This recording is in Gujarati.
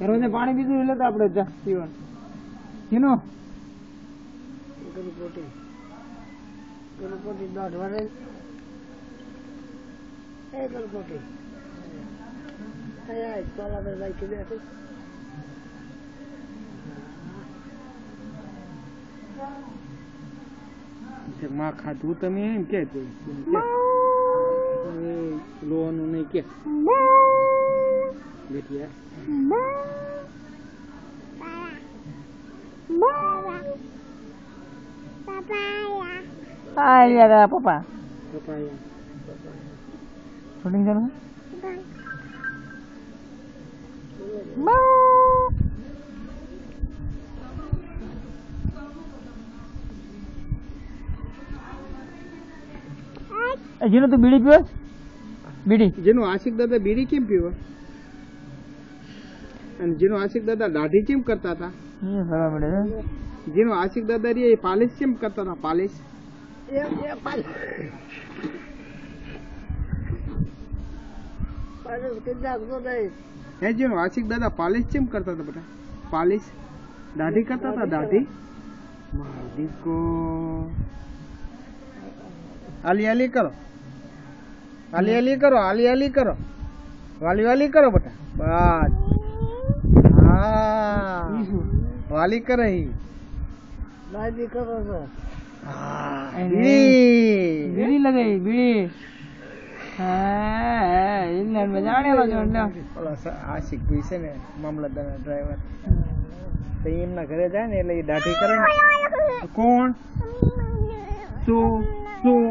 રોજે પાણી પીધું એટલે તો આપણે જા પીવાનું એનો ગણપતિ દાઢ વડે એ ગણપતિ માં ખાધું તમે એમ કે લોવાનું નહીં કે પપ્પા શૂટિંગ ચાલુ જેનું તું બીડી પીવે બીડી જેનું આશિક દાદા બીડી કેમ પીવે અને જેનું આશિક દાદા દાઢી કેમ કરતા હતા જેનું આશિક દાદા રે પાલિશ કેમ કરતા હતા પાલિશ જેનું આશિક દાદા પાલિશ કેમ કરતા હતા બેટા પાલિશ દાઢી કરતા હતા દાઢી દીકો આલી આલી કરો આલી આલી કરો આલી આલી કરો વાલી વાલી કરો બેટા બસ હા વાલી કરે વાલી કરો છો બીડી લગાઈ બીડી હા ઇંગ્લેન્ડ જાણેલો છો આશિક ભાઈ છે ને મામલતદાર ડ્રાઈવર તો એમના ઘરે જાય ને એટલે એ દાઢી કરે ને કોણ શું શું